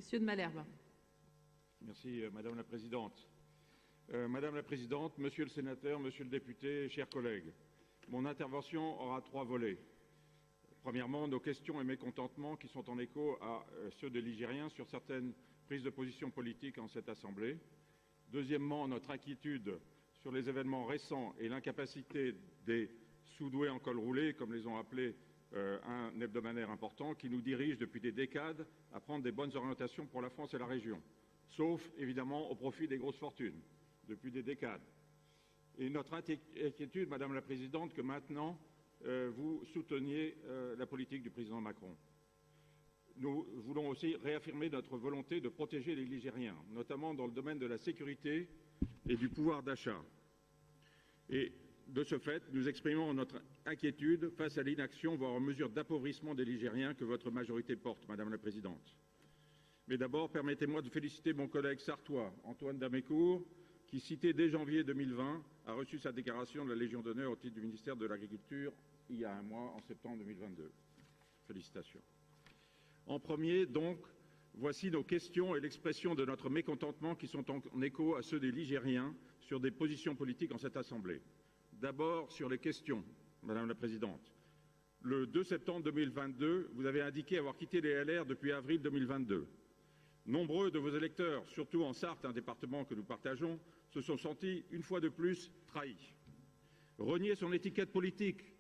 Monsieur de Malherbe. Merci, Madame la Présidente. Madame la Présidente, Monsieur le Sénateur, Monsieur le Député, chers collègues, mon intervention aura 3 volets. Premièrement, nos questions et mécontentements qui sont en écho à ceux des Ligériens sur certaines prises de position politiques en cette Assemblée. Deuxièmement, notre inquiétude sur les événements récents et l'incapacité des sous-doués en col roulé, comme les ont appelés un hebdomadaire important, qui nous dirige depuis des décades à prendre des bonnes orientations pour la France et la région, sauf évidemment au profit des grosses fortunes, depuis des décades. Et notre inquiétude, Madame la Présidente, que maintenant vous souteniez la politique du président Macron. Nous voulons aussi réaffirmer notre volonté de protéger les Ligériens, notamment dans le domaine de la sécurité et du pouvoir d'achat. Et de ce fait, nous exprimons notre inquiétude face à l'inaction, voire aux mesures d'appauvrissement des Ligériens que votre majorité porte, Madame la Présidente. Mais d'abord, permettez-moi de féliciter mon collègue sartois, Antoine Damécourt, qui, cité dès janvier 2020, a reçu sa déclaration de la Légion d'honneur au titre du ministère de l'Agriculture il y a un mois, en septembre 2022. Félicitations. En premier, donc, voici nos questions et l'expression de notre mécontentement qui sont en écho à ceux des Ligériens sur des positions politiques en cette Assemblée. D'abord, sur les questions, Madame la Présidente. Le 2 septembre 2022, vous avez indiqué avoir quitté les LR depuis avril 2022. Nombreux de vos électeurs, surtout en Sarthe, un département que nous partageons, se sont sentis une fois de plus trahis. Renier son étiquette politique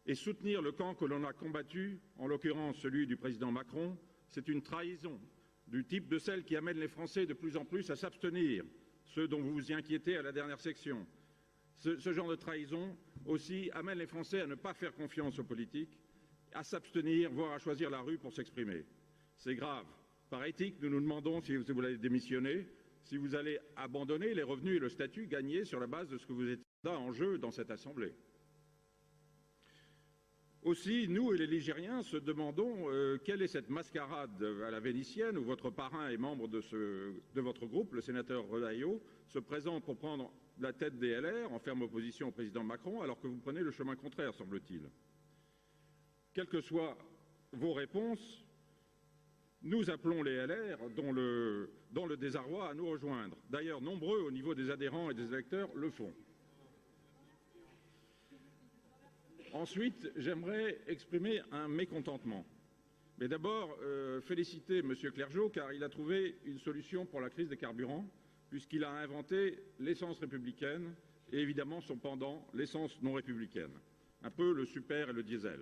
et soutenir le camp que l'on a combattu, en l'occurrence celui du président Macron, c'est une trahison du type de celle qui amène les Français de plus en plus à s'abstenir, ceux dont vous vous y inquiétez à la dernière section. Ce genre de trahison aussi amène les Français à ne pas faire confiance aux politiques, à s'abstenir, voire à choisir la rue pour s'exprimer. C'est grave. Par éthique, nous nous demandons si vous allez démissionner, si vous allez abandonner les revenus et le statut gagnés sur la base de ce que vous êtes en jeu dans cette Assemblée. Aussi, nous et les Ligériens se demandons quelle est cette mascarade à la vénitienne où votre parrain et membre de votre groupe, le sénateur Retailleau, se présente pour prendre la tête des LR en ferme opposition au président Macron, alors que vous prenez le chemin contraire, semble-t-il. Quelles que soient vos réponses, nous appelons les LR, dans le désarroi, à nous rejoindre. D'ailleurs, nombreux au niveau des adhérents et des électeurs le font. Ensuite, j'aimerais exprimer un mécontentement. Mais d'abord, féliciter M. Clergeau, car il a trouvé une solution pour la crise des carburants, puisqu'il a inventé l'essence républicaine et évidemment son pendant, l'essence non républicaine. Un peu le super et le diesel.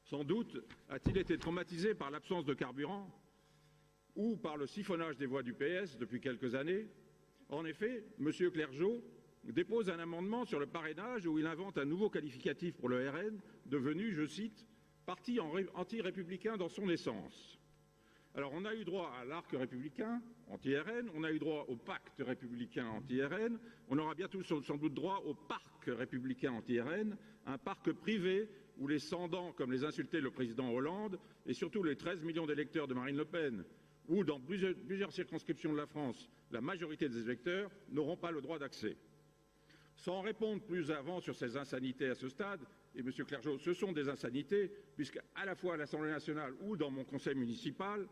Sans doute a-t-il été traumatisé par l'absence de carburant ou par le siphonnage des voix du PS depuis quelques années. En effet, M. Clergeau dépose un amendement sur le parrainage où il invente un nouveau qualificatif pour le RN, devenu, je cite, « parti anti-républicain dans son essence ». Alors on a eu droit à l'arc républicain anti-RN, on a eu droit au pacte républicain anti-RN, on aura bientôt sans doute droit au parc républicain anti-RN, un parc privé où les sans-dents, comme les insultait le président Hollande, et surtout les 13 millions d'électeurs de Marine Le Pen, ou dans plusieurs circonscriptions de la France, la majorité des électeurs n'auront pas le droit d'accès. Sans répondre plus avant sur ces insanités à ce stade, et M. Clergeau, ce sont des insanités, puisqu'à la fois à l'Assemblée nationale ou dans mon conseil municipal,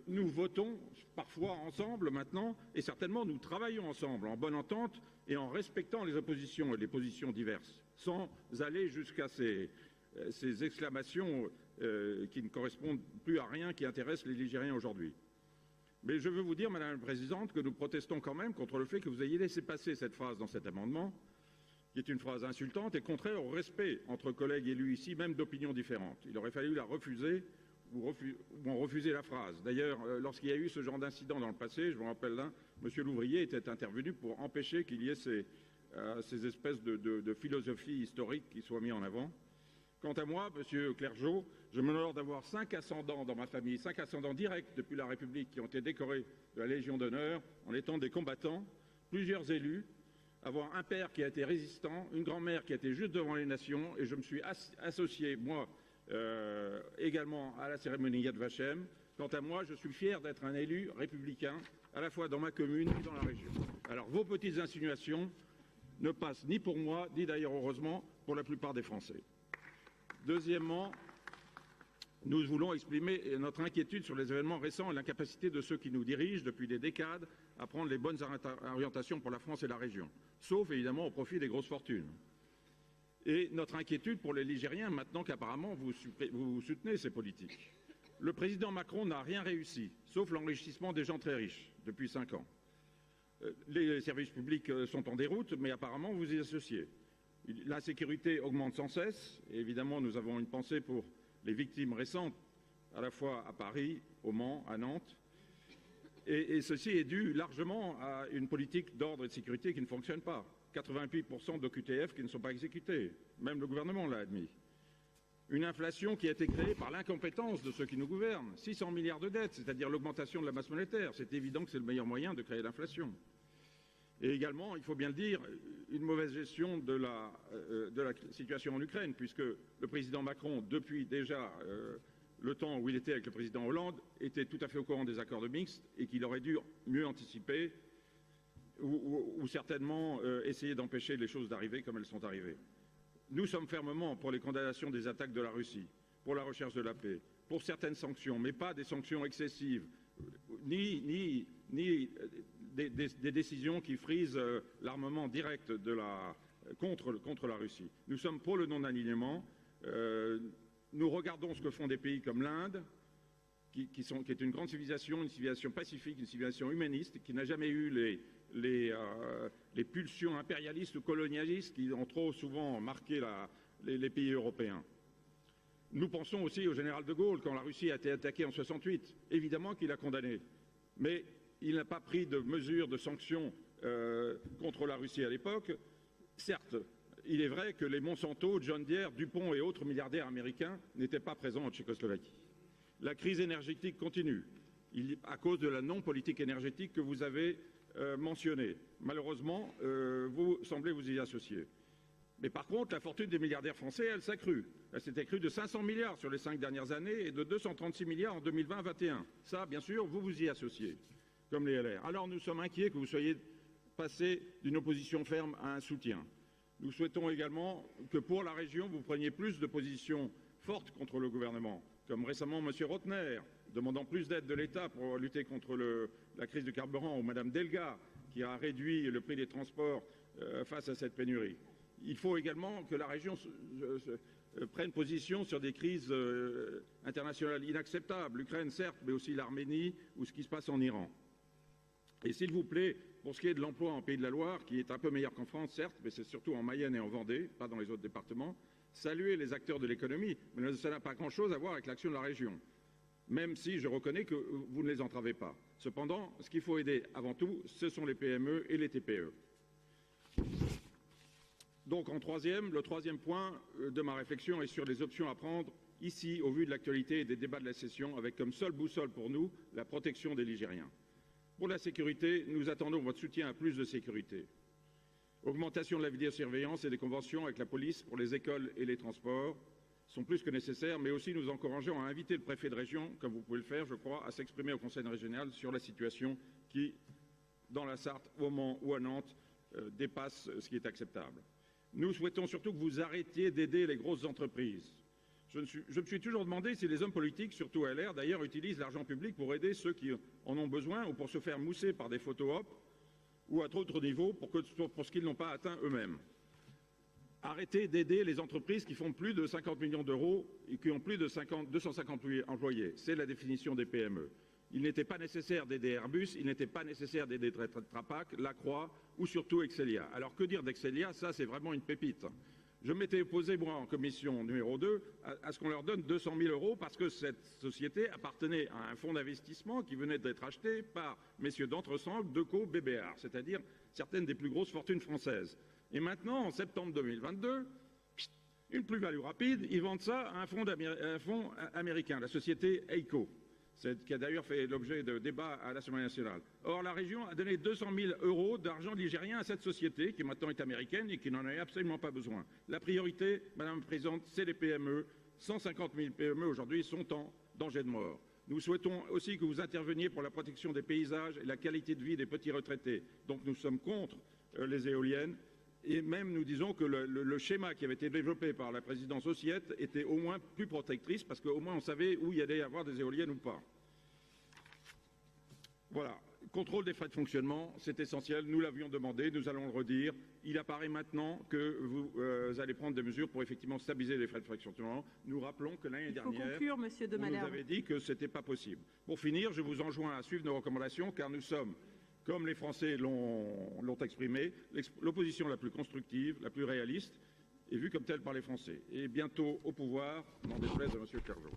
nous votons parfois ensemble maintenant, et certainement nous travaillons ensemble, en bonne entente et en respectant les oppositions et les positions diverses, sans aller jusqu'à ces exclamations qui ne correspondent plus à rien qui intéresse les Ligériens aujourd'hui. Mais je veux vous dire, Madame la Présidente, que nous protestons quand même contre le fait que vous ayez laissé passer cette phrase dans cet amendement, qui est une phrase insultante et contraire au respect entre collègues élus ici, même d'opinions différentes. Il aurait fallu la refuser ou en refuser la phrase. D'ailleurs, lorsqu'il y a eu ce genre d'incident dans le passé, je me rappelle là, M. Louvrier était intervenu pour empêcher qu'il y ait ces espèces de philosophie historique qui soient mises en avant. Quant à moi, M. Clergeau, je m'honore d'avoir 5 ascendants dans ma famille, 5 ascendants directs depuis la République qui ont été décorés de la Légion d'honneur en étant des combattants, plusieurs élus, avoir un père qui a été résistant, une grand-mère qui a été juste devant les nations, et je me suis associé, moi, également à la cérémonie Yad Vashem. Quant à moi, je suis fier d'être un élu républicain, à la fois dans ma commune et dans la région. Alors, vos petites insinuations ne passent ni pour moi, ni d'ailleurs, heureusement, pour la plupart des Français. Deuxièmement, Nous voulons exprimer notre inquiétude sur les événements récents et l'incapacité de ceux qui nous dirigent depuis des décades à prendre les bonnes orientations pour la France et la région, sauf évidemment au profit des grosses fortunes. Et notre inquiétude pour les Ligériens, maintenant qu'apparemment vous soutenez ces politiques. Le président Macron n'a rien réussi, sauf l'enrichissement des gens très riches, depuis 5 ans. Les services publics sont en déroute, mais apparemment vous y associez. L'insécurité augmente sans cesse, et évidemment nous avons une pensée pour les victimes récentes, à la fois à Paris, au Mans, à Nantes. Et ceci est dû largement à une politique d'ordre et de sécurité qui ne fonctionne pas. 88% d'OQTF qui ne sont pas exécutés. Même le gouvernement l'a admis. Une inflation qui a été créée par l'incompétence de ceux qui nous gouvernent. 600 milliards de dettes, c'est-à-dire l'augmentation de la masse monétaire. C'est évident que c'est le meilleur moyen de créer l'inflation. Et également, il faut bien le dire, une mauvaise gestion de la situation en Ukraine, puisque le président Macron, depuis déjà le temps où il était avec le président Hollande, était tout à fait au courant des accords de Minsk et qu'il aurait dû mieux anticiper ou certainement essayer d'empêcher les choses d'arriver comme elles sont arrivées. Nous sommes fermement pour les condamnations des attaques de la Russie, pour la recherche de la paix, pour certaines sanctions, mais pas des sanctions excessives, ni des décisions qui frisent l'armement direct contre la Russie. Nous sommes pour le non-alignement. Nous regardons ce que font des pays comme l'Inde, qui est une grande civilisation, une civilisation pacifique, une civilisation humaniste, qui n'a jamais eu les pulsions impérialistes ou colonialistes qui ont trop souvent marqué les pays européens. Nous pensons aussi au général de Gaulle, quand la Russie a été attaquée en 68. Évidemment qu'il a condamné. Mais il n'a pas pris de mesures de sanctions contre la Russie à l'époque. Certes, il est vrai que les Monsanto, John Deere, Dupont et autres milliardaires américains n'étaient pas présents en Tchécoslovaquie. La crise énergétique continue, à cause de la non-politique énergétique que vous avez mentionnée. Malheureusement, vous semblez vous y associer. Mais par contre, la fortune des milliardaires français, elle s'accrue. Elle s'est accrue de 500 milliards sur les 5 dernières années et de 236 milliards en 2020-2021. Ça, bien sûr, vous vous y associez, comme les LR. Alors nous sommes inquiets que vous soyez passé d'une opposition ferme à un soutien. Nous souhaitons également que pour la région, vous preniez plus de positions fortes contre le gouvernement, comme récemment M. Rotner, demandant plus d'aide de l'État pour lutter contre la crise du carburant, ou Mme Delga, qui a réduit le prix des transports face à cette pénurie. Il faut également que la région prenne position sur des crises internationales inacceptables, l'Ukraine certes, mais aussi l'Arménie ou ce qui se passe en Iran. Et s'il vous plaît, pour ce qui est de l'emploi en Pays de la Loire, qui est un peu meilleur qu'en France, certes, mais c'est surtout en Mayenne et en Vendée, pas dans les autres départements, saluer les acteurs de l'économie, mais ça n'a pas grand-chose à voir avec l'action de la région, même si je reconnais que vous ne les entravez pas. Cependant, ce qu'il faut aider avant tout, ce sont les PME et les TPE. Donc le troisième point de ma réflexion est sur les options à prendre ici, au vu de l'actualité et des débats de la session, avec comme seule boussole pour nous la protection des Ligériens. Pour la sécurité, nous attendons votre soutien à plus de sécurité. Augmentation de la vidéosurveillance et des conventions avec la police pour les écoles et les transports sont plus que nécessaires, mais aussi nous encourageons à inviter le préfet de région, comme vous pouvez le faire, je crois, à s'exprimer au Conseil régional sur la situation qui, dans la Sarthe, au Mans ou à Nantes, dépasse ce qui est acceptable. Nous souhaitons surtout que vous arrêtiez d'aider les grosses entreprises. Je me suis toujours demandé si les hommes politiques, surtout LR d'ailleurs, utilisent l'argent public pour aider ceux qui en ont besoin ou pour se faire mousser par des photo-op ou à d'autres niveaux pour ce qu'ils n'ont pas atteint eux-mêmes. Arrêtez d'aider les entreprises qui font plus de 50 millions d'euros et qui ont plus de 258 employés. C'est la définition des PME. Il n'était pas nécessaire d'aider Airbus, il n'était pas nécessaire d'aider Trapac, Lacroix ou surtout Excelia. Alors que dire d'Excelia? Ça, c'est vraiment une pépite. Je m'étais opposé, moi, en commission numéro 2, à ce qu'on leur donne 200 000 euros parce que cette société appartenait à un fonds d'investissement qui venait d'être acheté par messieurs d'Entresangles, Decaux, BBR, c'est-à-dire certaines des plus grosses fortunes françaises. Et maintenant, en septembre 2022, une plus-value rapide, ils vendent ça à un fonds américain, la société Eiko, qui a d'ailleurs fait l'objet de débats à l'Assemblée nationale. Or, la région a donné 200 000 euros d'argent ligérien à cette société, qui maintenant est américaine et qui n'en avait absolument pas besoin. La priorité, Madame la Présidente, c'est les PME. 150 000 PME aujourd'hui sont en danger de mort. Nous souhaitons aussi que vous interveniez pour la protection des paysages et la qualité de vie des petits retraités. Donc nous sommes contre les éoliennes. Et même nous disons que le schéma qui avait été développé par la présidence Ossiette était au moins plus protectrice parce qu'au moins on savait où il y allait y avoir des éoliennes ou pas. Voilà. Contrôle des frais de fonctionnement, c'est essentiel. Nous l'avions demandé, nous allons le redire. Il apparaît maintenant que vous allez prendre des mesures pour effectivement stabiliser les frais de fonctionnement. Nous rappelons que l'année dernière, conclure, Monsieur de vous nous Malherbe. avez dit que ce n'était pas possible. Pour finir, je vous enjoins à suivre nos recommandations car nous sommes, comme les Français l'ont exprimé, l'opposition la plus constructive, la plus réaliste et vue comme telle par les Français. Et bientôt au pouvoir, n'en déplaise à M. Clergeau.